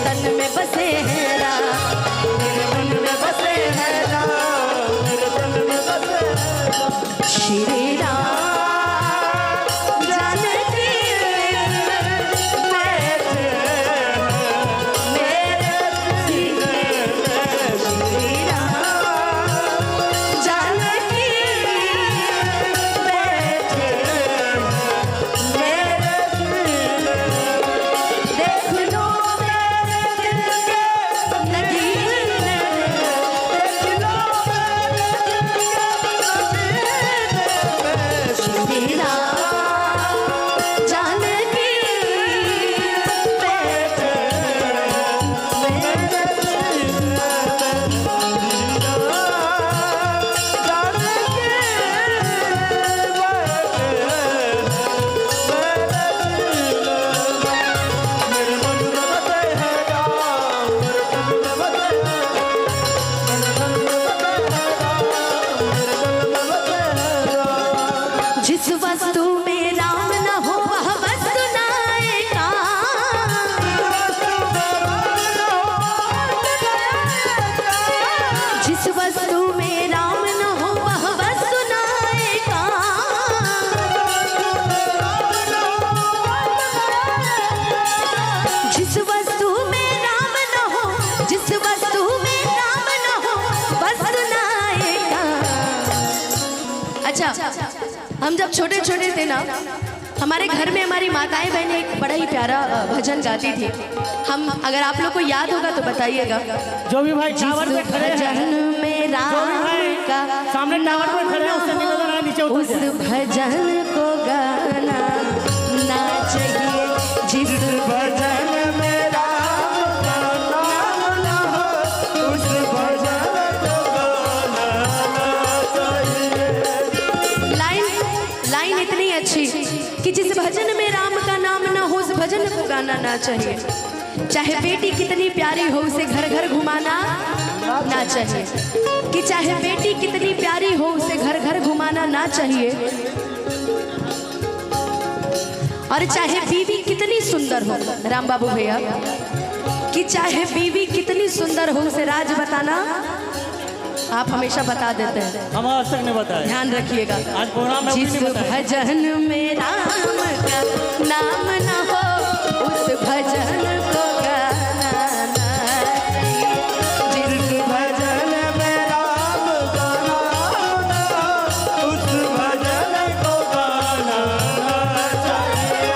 तन में बसे हैं राम, मेरे मन में बसे हैं राम, मेरे तन में बसे हैं राम। श्री राम जानकी बैठे मेरे सीने में, श्री राम जानकी बैठे मेरे सीने में। देख लो मेरे दिल के नगीने, देख लो मेरे दिल के नगीने, श्री राम जानकी बैठे मेरे जिस वस्तु में राम न हो वह वस्तु नाए काम, जिस वस्तु में राम न हो वह वस्तु नाए काम, जिस वस्तु में राम न हो, जिस वस्तु में राम न हो वस्तु नाए काम। अच्छा, हम जब छोटे छोटे थे ना, हमारे घर में हमारी माताएं बहनें एक बड़ा ही प्यारा भजन गाती थी। हम, अगर आप लोग को याद होगा तो बताइएगा। जो भी भाई टावर पे खड़े हैं, भजन में राम का सामने टावर पे खड़े हैं, उससे निवेदन है नीचे उतर उस जाए। भजन को गाना ना चाहिए, जिस भजन में राम का नाम ना हो उस भजन को गाना ना चाहिए। लाइन इतनी अच्छी कि जिस भजन में राम का नाम ना हो उस भजन को गाना ना चाहिए। चाहे बेटी कितनी प्यारी हो उसे घर घर घुमाना ना चाहिए, कि चाहे बेटी कितनी प्यारी हो उसे घर घर घुमाना ना चाहिए। और चाहे बीवी कितनी सुंदर हो, राम बाबू भैया, कि चाहे बीवी कितनी सुंदर हो उसे राज बताना आप हमेशा बता देते हैं। हम आज तक नहीं बताए, ध्यान रखिएगा। आज प्रोग्राम में जिस भजन में राम का नाम न हो उस भजन को गाना ना चाहिए, जिस भजन में राम का नाम न हो उस भजन को गाना ना चाहिए।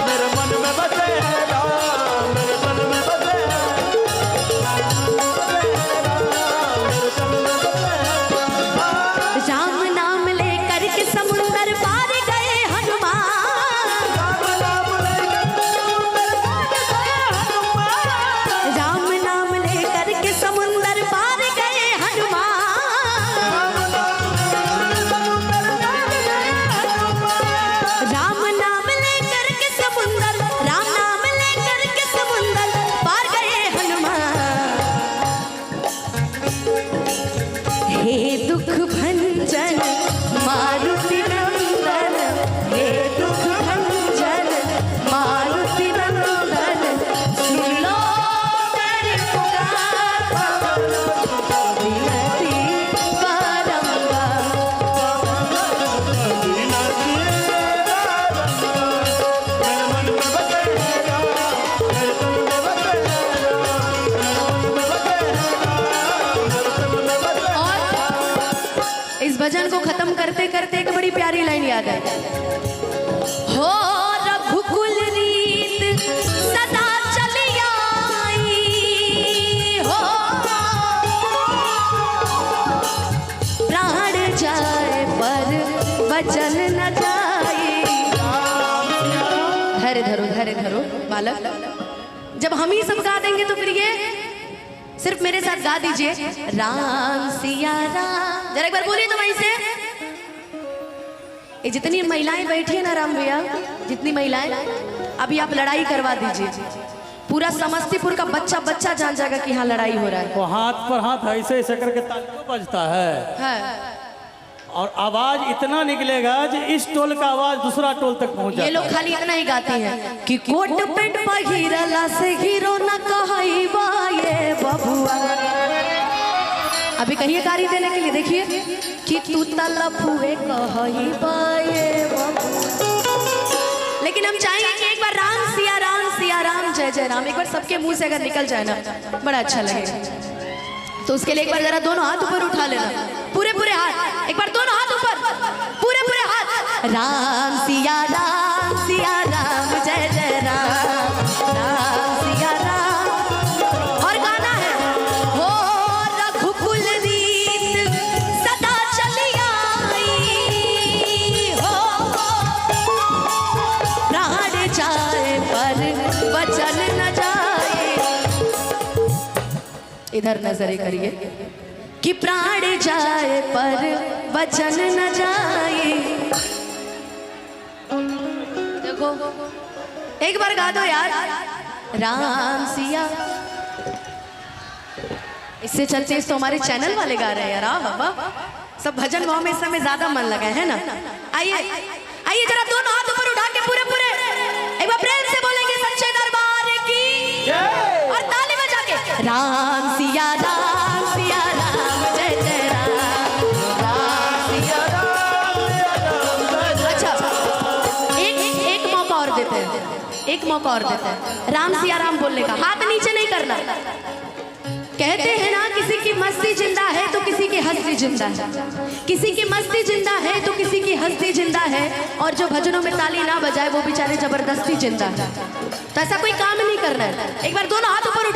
मेरे मन में बसे हैं राम, मेरे मन में बसे हैं राम नाम लेकर के समुंदर पार गए हनुमान, राम नाम लेकर के समुंदर पार गए हनुमान, राम नाम लेकर के समुंदर, राम नाम लेकर के समुंदर पार गए हनुमान। हे दुख भंजन मारुति नंदन, हे दुख भंजन मारुति नंदन, सुन लो मेरी पुकार, विनती बारंबार, विनती बारंबार। इस भजन को खत्म करते करते एक बड़ी प्यारी लाइन याद है। हो रघुकुल रीत सदा चली आई, हो प्राण जाए पर वचन न जाए। धैर्य धरो, धैर्य धरो बालक, जब हम ही सब गा देंगे तो फिर ये सिर्फ मेरे साथ गा दीजिए, राम सिया राम। जरा एक बार बोलिए तो वहीं से। ये जितनी महिलाएं बैठी है ना राम भैया, जितनी महिलाएं, अभी आप लड़ाई करवा दीजिए। पूरा समस्तीपुर का बच्चा बच्चा जान जाएगा कि यहाँ लड़ाई हो रहा है। वो हाथ पर हाथ ऐसे ऐसे करके तालियों बजता है, और आवाज इतना निकलेगा कि इस टोल का आवाज दूसरा टोल तक पहुंच जाता है। ये लोग खाली इतना ही गाते हैं कि कोट पेंट पहिरला से हीरो न कहै कहिएकारी देने के लिए देखिए कि तू तलफुए कही पाए। लेकिन हम चाहेंगे कि एक बार राम सिया राम जय जय राम एक बार सबके मुंह से अगर निकल जाए ना बड़ा अच्छा लगेगा। तो उसके लिए एक बार जरा दोनों हाथ ऊपर उठा लेना, पूरे पूरे हाथ, एक बार दोनों हाथ ऊपर, पूरे पूरे हाथ। राम सिया राम जय जय राम, राम सिया राम। और गाना है हो रघुकुल रीत सदा चली आई, हो प्राण जाए पर वचन न जाए। इधर नजरें करिए कि प्राण जाए पर वचन न जाए। देखो एक बार गा दो यार, राम सिया। इससे चलते इस तो हमारे चैनल वाले गा रहे हैं यार। बाबा सब भजन भाव में इस समय ज्यादा मन लगा है ना। आइए आइए जरा दोनों हाथ ऊपर उठा के पूरे पूरे एक बार प्रेम से बोलेंगे सच्चे दरबार की, और ताली बजा के राम सिया राम जय जय राम, राम सिया राम। अच्छा एक मौका और देते हैं, एक मौका और देते हैं राम सिया राम बोलने का। हाथ नीचे नहीं करना। कहते हैं ना किसी की मस्ती जिंदा है तो किसी की हस्ती जिंदा है, किसी की मस्ती जिंदा है तो किसी की हस्ती जिंदा है, और जो भजनों में ताली ना बजाए वो बेचारे जबरदस्ती जिंदा है। तो ऐसा कोई काम नहीं करना है। एक बार दोनों हाथ ऊपर